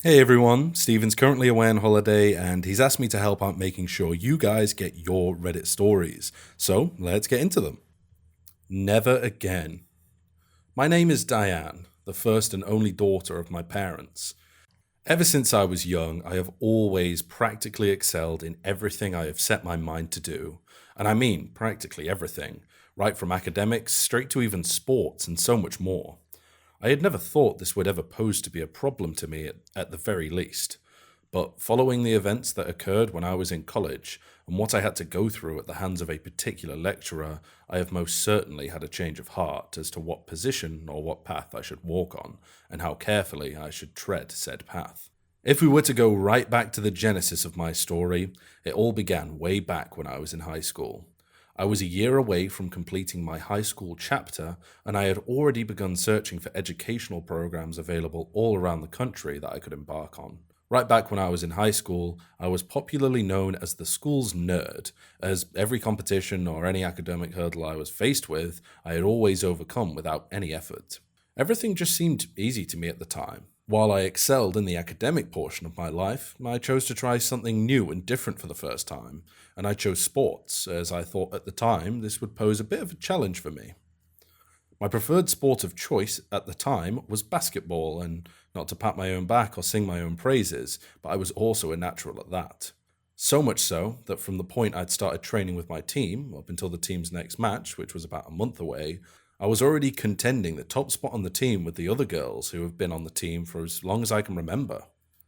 Hey everyone, Steven's currently away on holiday and he's asked me to help out making sure you guys get your Reddit stories. So let's get into them. Never again. My name is Diane, the first and only daughter of my parents. Ever since I was young, I have always practically excelled in everything I have set my mind to do. And I mean practically everything, right from academics straight to even sports and so much more. I had never thought this would ever pose to be a problem to me at the very least. But following the events that occurred when I was in college and what I had to go through at the hands of a particular lecturer, I have most certainly had a change of heart as to what position or what path I should walk on and how carefully I should tread said path. If we were to go right back to the genesis of my story, it all began way back when I was in high school. I was a year away from completing my high school chapter, and I had already begun searching for educational programs available all around the country that I could embark on. Right back when I was in high school, I was popularly known as the school's nerd, as every competition or any academic hurdle I was faced with, I had always overcome without any effort. Everything just seemed easy to me at the time. While I excelled in the academic portion of my life, I chose to try something new and different for the first time, and I chose sports, as I thought at the time this would pose a bit of a challenge for me. My preferred sport of choice at the time was basketball, and not to pat my own back or sing my own praises, but I was also a natural at that. So much so that from the point I'd started training with my team, up until the team's next match, which was about a month away, I was already contending the top spot on the team with the other girls who have been on the team for as long as I can remember.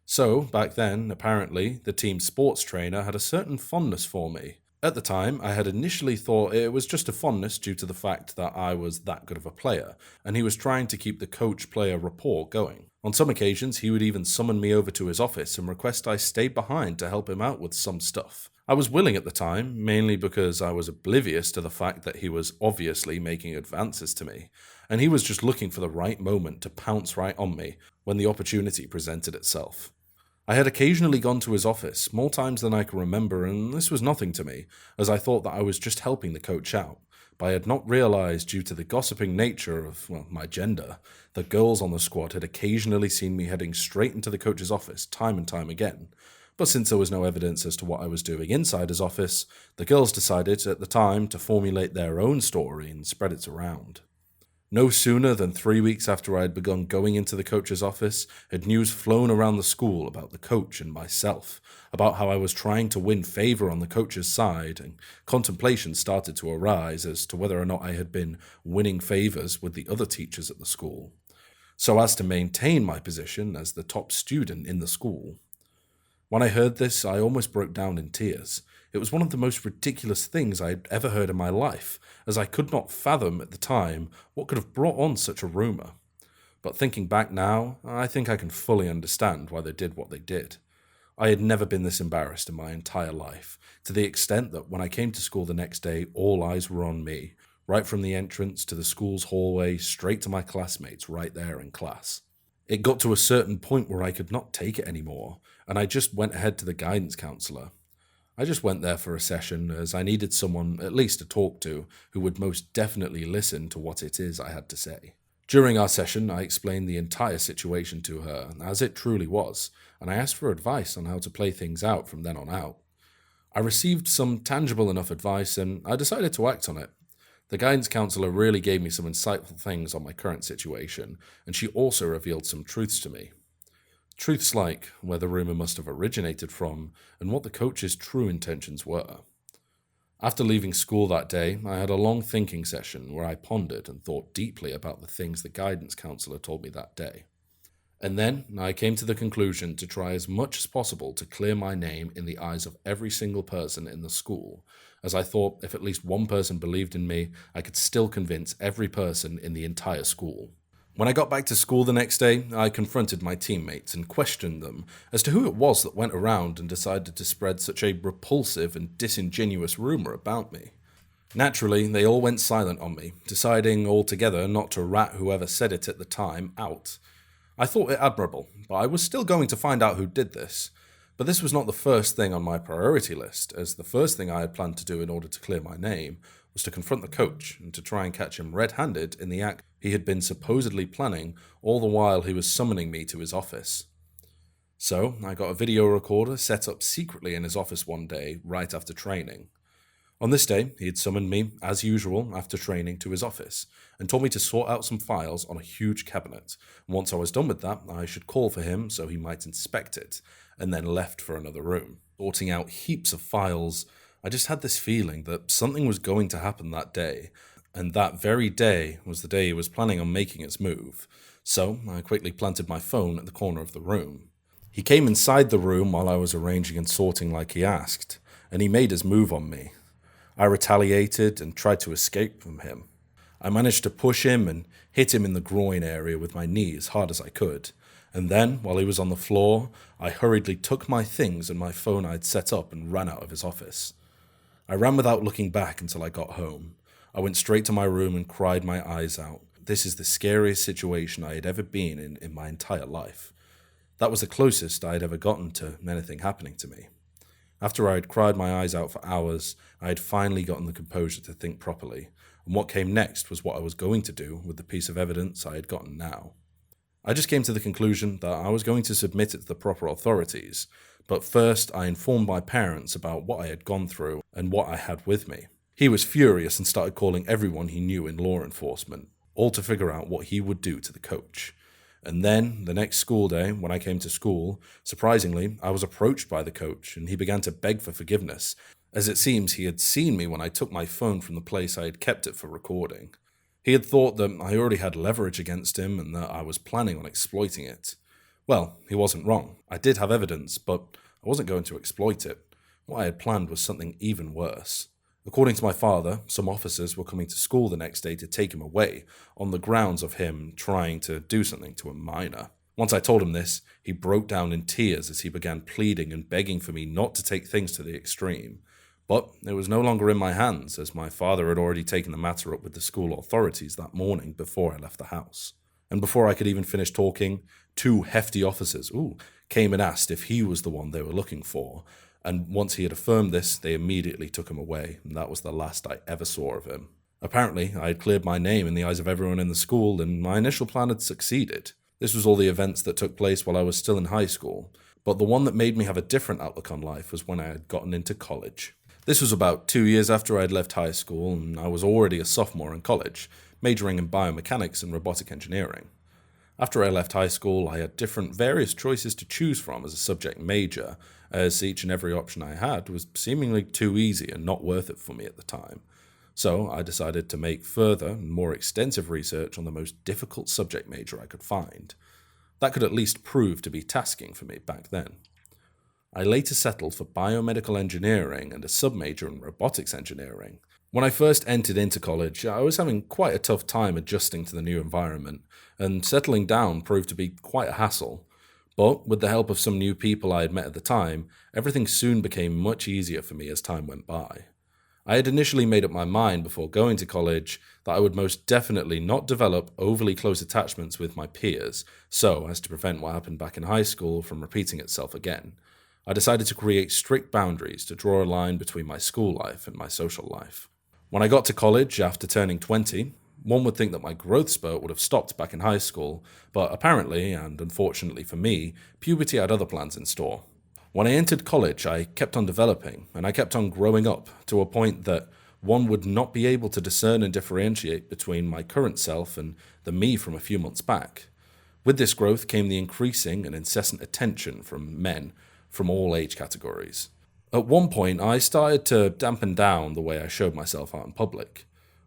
So, back then, apparently, the team's sports trainer had a certain fondness for me. At the time, I had initially thought it was just a fondness due to the fact that I was that good of a player, and he was trying to keep the coach-player rapport going. On some occasions, he would even summon me over to his office and request I stay behind to help him out with some stuff. I was willing at the time, mainly because I was oblivious to the fact that he was obviously making advances to me, and he was just looking for the right moment to pounce right on me when the opportunity presented itself. I had occasionally gone to his office, more times than I can remember, and this was nothing to me, as I thought that I was just helping the coach out. But I had not realized, due to the gossiping nature of, my gender, that girls on the squad had occasionally seen me heading straight into the coach's office time and time again. But since there was no evidence as to what I was doing inside his office, the girls decided at the time to formulate their own story and spread it around. No sooner than 3 weeks after I had begun going into the coach's office, had news flown around the school about the coach and myself, about how I was trying to win favor on the coach's side, and contemplations started to arise as to whether or not I had been winning favors with the other teachers at the school, so as to maintain my position as the top student in the school. When I heard this, I almost broke down in tears. It was one of the most ridiculous things I had ever heard in my life, as I could not fathom at the time what could have brought on such a rumour. But thinking back now, I think I can fully understand why they did what they did. I had never been this embarrassed in my entire life, to the extent that when I came to school the next day, all eyes were on me, right from the entrance to the school's hallway, straight to my classmates right there in class. It got to a certain point where I could not take it anymore, and I just went ahead to the guidance counselor. I just went there for a session, as I needed someone at least to talk to who would most definitely listen to what it is I had to say. During our session, I explained the entire situation to her, as it truly was, and I asked for advice on how to play things out from then on out. I received some tangible enough advice, and I decided to act on it. The guidance counselor really gave me some insightful things on my current situation, and she also revealed some truths to me. Truths like where the rumour must have originated from and what the coach's true intentions were. After leaving school that day, I had a long thinking session where I pondered and thought deeply about the things the guidance counselor told me that day. And then I came to the conclusion to try as much as possible to clear my name in the eyes of every single person in the school, as I thought if at least one person believed in me, I could still convince every person in the entire school. When I got back to school the next day, I confronted my teammates and questioned them as to who it was that went around and decided to spread such a repulsive and disingenuous rumour about me. Naturally, they all went silent on me, deciding altogether not to rat whoever said it at the time out. I thought it admirable, but I was still going to find out who did this. But this was not the first thing on my priority list, as the first thing I had planned to do in order to clear my name was to confront the coach and to try and catch him red-handed in the act he had been supposedly planning all the while he was summoning me to his office. So I got a video recorder set up secretly in his office one day right after training. On this day, he had summoned me, as usual, after training to his office, and told me to sort out some files on a huge cabinet. And once I was done with that, I should call for him so he might inspect it, and then left for another room. Sorting out heaps of files, I just had this feeling that something was going to happen that day, and that very day was the day he was planning on making its move. So I quickly planted my phone at the corner of the room. He came inside the room while I was arranging and sorting like he asked, and he made his move on me. I retaliated and tried to escape from him. I managed to push him and hit him in the groin area with my knee as hard as I could, and then, while he was on the floor, I hurriedly took my things and my phone I'd set up and ran out of his office. I ran without looking back until I got home. I went straight to my room and cried my eyes out. This is the scariest situation I had ever been in my entire life. That was the closest I had ever gotten to anything happening to me. After I had cried my eyes out for hours, I had finally gotten the composure to think properly, and what came next was what I was going to do with the piece of evidence I had gotten now. I just came to the conclusion that I was going to submit it to the proper authorities, but first I informed my parents about what I had gone through and what I had with me. He was furious and started calling everyone he knew in law enforcement, all to figure out what he would do to the coach. And then, the next school day, when I came to school, surprisingly, I was approached by the coach, and he began to beg for forgiveness, as it seems he had seen me when I took my phone from the place I had kept it for recording. He had thought that I already had leverage against him and that I was planning on exploiting it. Well, he wasn't wrong. I did have evidence, but I wasn't going to exploit it. What I had planned was something even worse. According to my father, some officers were coming to school the next day to take him away, on the grounds of him trying to do something to a minor. Once I told him this, he broke down in tears as he began pleading and begging for me not to take things to the extreme. But it was no longer in my hands, as my father had already taken the matter up with the school authorities that morning before I left the house. And before I could even finish talking, two hefty officers came and asked if he was the one they were looking for. And once he had affirmed this, they immediately took him away, and that was the last I ever saw of him. Apparently, I had cleared my name in the eyes of everyone in the school, and my initial plan had succeeded. This was all the events that took place while I was still in high school, but the one that made me have a different outlook on life was when I had gotten into college. This was about 2 years after I had left high school, and I was already a sophomore in college, majoring in biomechanics and robotic engineering. After I left high school, I had various choices to choose from as a subject major, as each and every option I had was seemingly too easy and not worth it for me at the time. So I decided to make further and more extensive research on the most difficult subject major I could find. That could at least prove to be tasking for me back then. I later settled for biomedical engineering and a submajor in robotics engineering. When I first entered into college, I was having quite a tough time adjusting to the new environment, and settling down proved to be quite a hassle. But with the help of some new people I had met at the time, everything soon became much easier for me as time went by. I had initially made up my mind before going to college that I would most definitely not develop overly close attachments with my peers, so as to prevent what happened back in high school from repeating itself again. I decided to create strict boundaries to draw a line between my school life and my social life. When I got to college after turning 20, one would think that my growth spurt would have stopped back in high school, but apparently, and unfortunately for me, puberty had other plans in store. When I entered college, I kept on developing, and I kept on growing up to a point that one would not be able to discern and differentiate between my current self and the me from a few months back. With this growth came the increasing and incessant attention from men from all age categories. At one point, I started to dampen down the way I showed myself out in public.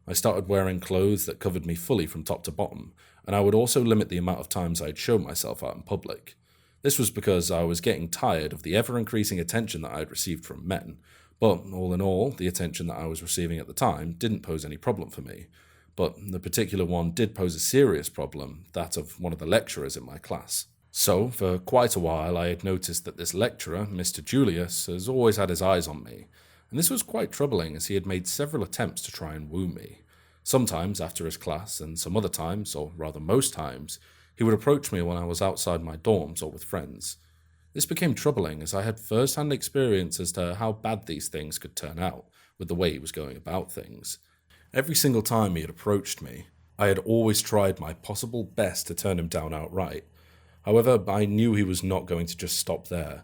I started wearing clothes that covered me fully from top to bottom, and I would also limit the amount of times I'd show myself out in public. This was because I was getting tired of the ever-increasing attention that I had received from men, but all in all, the attention that I was receiving at the time didn't pose any problem for me. But the particular one did pose a serious problem, that of one of the lecturers in my class. So, for quite a while, I had noticed that this lecturer, Mr. Julius, has always had his eyes on me, and this was quite troubling as he had made several attempts to try and woo me. Sometimes after his class, and some other times, or rather most times, he would approach me when I was outside my dorms or with friends. This became troubling as I had first-hand experience as to how bad these things could turn out, with the way he was going about things. Every single time he had approached me, I had always tried my possible best to turn him down outright. However, I knew he was not going to just stop there.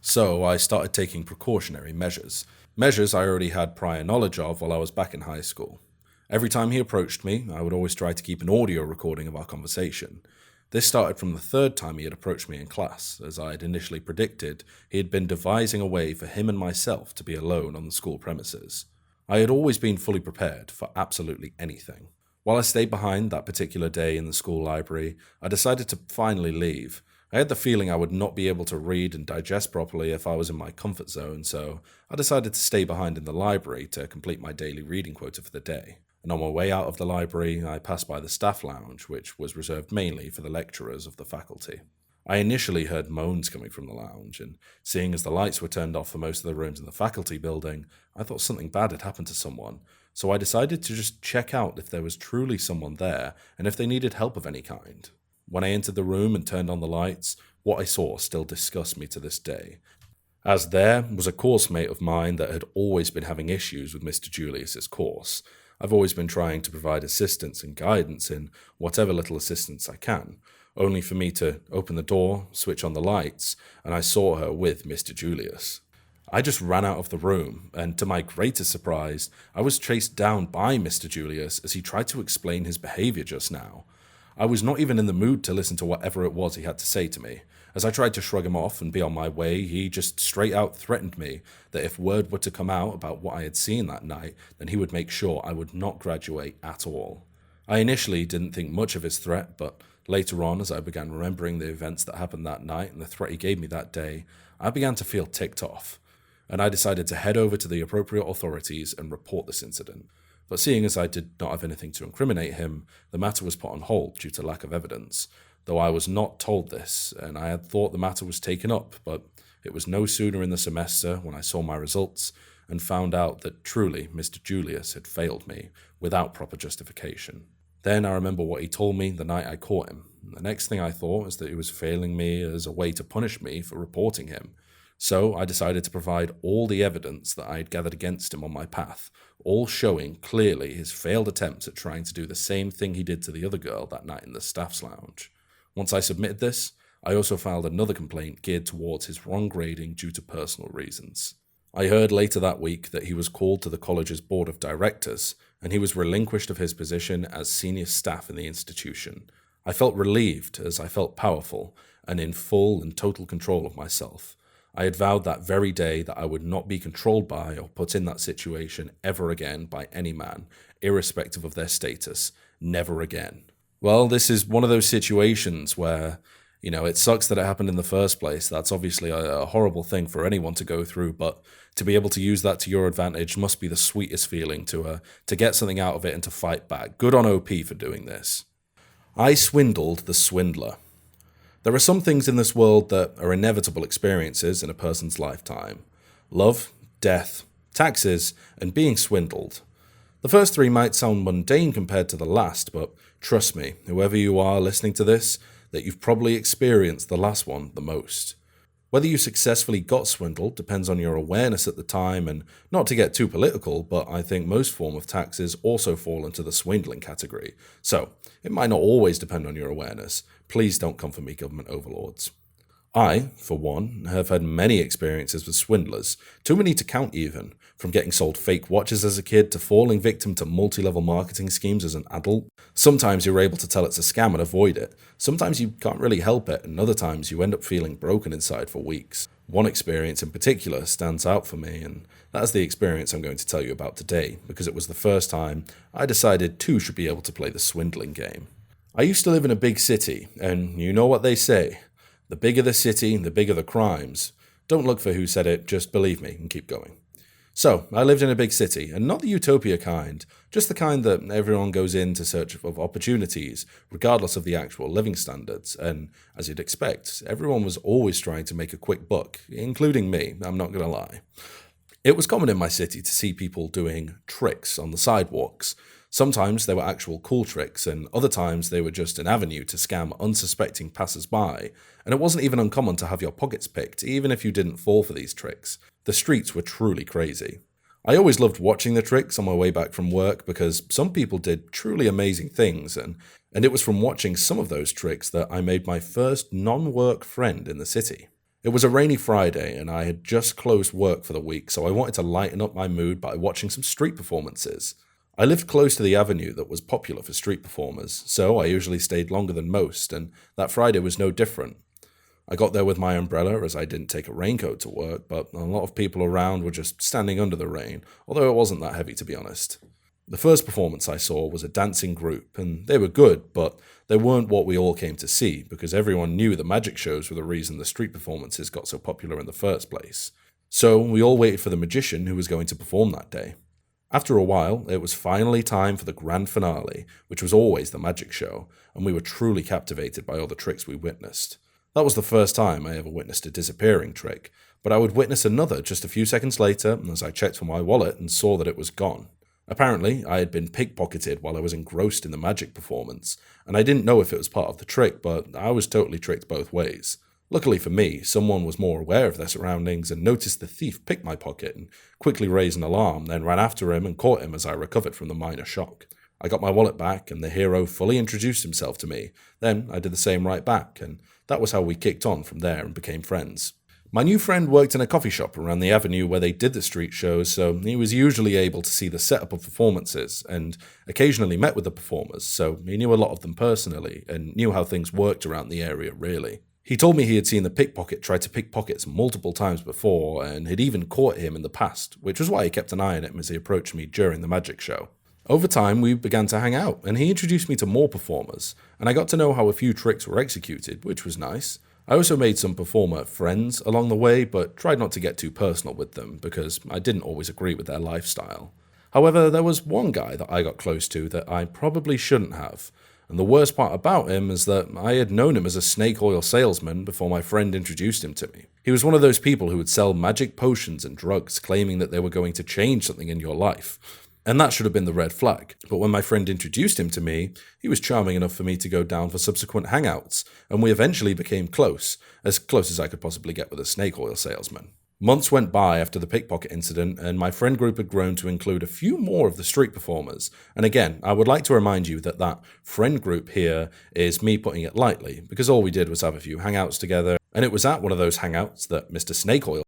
So I started taking precautionary measures. Measures I already had prior knowledge of while I was back in high school. Every time he approached me, I would always try to keep an audio recording of our conversation. This started from the third time he had approached me in class. As I had initially predicted, he had been devising a way for him and myself to be alone on the school premises. I had always been fully prepared for absolutely anything. While I stayed behind that particular day in the school library, I decided to finally leave. I had the feeling I would not be able to read and digest properly if I was in my comfort zone, so I decided to stay behind in the library to complete my daily reading quota for the day. And on my way out of the library, I passed by the staff lounge, which was reserved mainly for the lecturers of the faculty. I initially heard moans coming from the lounge, and seeing as the lights were turned off for most of the rooms in the faculty building, I thought something bad had happened to someone, so I decided to just check out if there was truly someone there and if they needed help of any kind. When I entered the room and turned on the lights, what I saw still disgusts me to this day, as there was a course mate of mine that had always been having issues with Mr. Julius's course. I've always been trying to provide assistance and guidance in whatever little assistance I can, only for me to open the door, switch on the lights, and I saw her with Mr. Julius. I just ran out of the room, and to my greatest surprise, I was chased down by Mr. Julius as he tried to explain his behavior just now. I was not even in the mood to listen to whatever it was he had to say to me. As I tried to shrug him off and be on my way, he just straight out threatened me that if word were to come out about what I had seen that night, then he would make sure I would not graduate at all. I initially didn't think much of his threat, but later on, as I began remembering the events that happened that night and the threat he gave me that day, I began to feel ticked off, and I decided to head over to the appropriate authorities and report this incident. But seeing as I did not have anything to incriminate him, the matter was put on hold due to lack of evidence, though I was not told this, and I had thought the matter was taken up, but it was no sooner in the semester when I saw my results and found out that truly Mr. Julius had failed me without proper justification. Then I remember what he told me the night I caught him. The next thing I thought was that he was failing me as a way to punish me for reporting him. So I decided to provide all the evidence that I had gathered against him on my path, all showing clearly his failed attempts at trying to do the same thing he did to the other girl that night in the staff's lounge. Once I submitted this, I also filed another complaint geared towards his wrong grading due to personal reasons. I heard later that week that he was called to the college's board of directors, and he was relinquished of his position as senior staff in the institution. I felt relieved as I felt powerful and in full and total control of myself. I had vowed that very day that I would not be controlled by or put in that situation ever again by any man, irrespective of their status. Never again. Well, this is one of those situations where, it sucks that it happened in the first place. That's obviously a horrible thing for anyone to go through, but to be able to use that to your advantage must be the sweetest feeling to get something out of it and to fight back. Good on OP for doing this. I swindled the swindler. There are some things in this world that are inevitable experiences in a person's lifetime. Love, death, taxes, and being swindled. The first three might sound mundane compared to the last, but trust me, whoever you are listening to this, that you've probably experienced the last one the most. Whether you successfully got swindled depends on your awareness at the time, and not to get too political, but I think most form of taxes also fall into the swindling category. So, it might not always depend on your awareness. Please don't come for me, government overlords. I, for one, have had many experiences with swindlers, too many to count even, from getting sold fake watches as a kid to falling victim to multi-level marketing schemes as an adult. Sometimes you're able to tell it's a scam and avoid it. Sometimes you can't really help it, and other times you end up feeling broken inside for weeks. One experience in particular stands out for me, and that's the experience I'm going to tell you about today, because it was the first time I decided two should be able to play the swindling game. I used to live in a big city, and you know what they say. The bigger the city, the bigger the crimes. Don't look for who said it, just believe me and keep going. So, I lived in a big city, and not the utopia kind, just the kind that everyone goes in to search of opportunities, regardless of the actual living standards, and, as you'd expect, everyone was always trying to make a quick buck, including me, I'm not going to lie. It was common in my city to see people doing tricks on the sidewalks. Sometimes they were actual cool tricks, and other times they were just an avenue to scam unsuspecting passers-by, and it wasn't even uncommon to have your pockets picked, even if you didn't fall for these tricks. The streets were truly crazy. I always loved watching the tricks on my way back from work because some people did truly amazing things, and And it was from watching some of those tricks that I made my first non-work friend in the city. It was a rainy Friday, and I had just closed work for the week, so I wanted to lighten up my mood by watching some street performances. I lived close to the avenue that was popular for street performers, so I usually stayed longer than most, and that Friday was no different. I got there with my umbrella as I didn't take a raincoat to work, but a lot of people around were just standing under the rain, although it wasn't that heavy to be honest. The first performance I saw was a dancing group, and they were good, but they weren't what we all came to see, because everyone knew the magic shows were the reason the street performances got so popular in the first place. So we all waited for the magician who was going to perform that day. After a while, it was finally time for the grand finale, which was always the magic show, and we were truly captivated by all the tricks we witnessed. That was the first time I ever witnessed a disappearing trick, but I would witness another just a few seconds later as I checked for my wallet and saw that it was gone. Apparently, I had been pickpocketed while I was engrossed in the magic performance, and I didn't know if it was part of the trick, but I was totally tricked both ways. Luckily for me, someone was more aware of their surroundings and noticed the thief pick my pocket and quickly raised an alarm, then ran after him and caught him as I recovered from the minor shock. I got my wallet back, and the hero fully introduced himself to me. Then I did the same right back, and that was how we kicked on from there and became friends. My new friend worked in a coffee shop around the avenue where they did the street shows, so he was usually able to see the setup of performances and occasionally met with the performers, so he knew a lot of them personally and knew how things worked around the area really. He told me he had seen the pickpocket try to pick pockets multiple times before and had even caught him in the past, which was why he kept an eye on him as he approached me during the magic show. Over time, we began to hang out, and he introduced me to more performers, and I got to know how a few tricks were executed, which was nice. I also made some performer friends along the way, but tried not to get too personal with them because I didn't always agree with their lifestyle. However, there was one guy that I got close to that I probably shouldn't have, and the worst part about him is that I had known him as a snake oil salesman before my friend introduced him to me. He was one of those people who would sell magic potions and drugs claiming that they were going to change something in your life. And that should have been the red flag. But when my friend introduced him to me, he was charming enough for me to go down for subsequent hangouts, and we eventually became close as I could possibly get with a snake oil salesman. Months went by after the pickpocket incident, and my friend group had grown to include a few more of the street performers. And again, I would like to remind you that friend group here is me putting it lightly, because all we did was have a few hangouts together, and it was at one of those hangouts that Mr. Snake Oil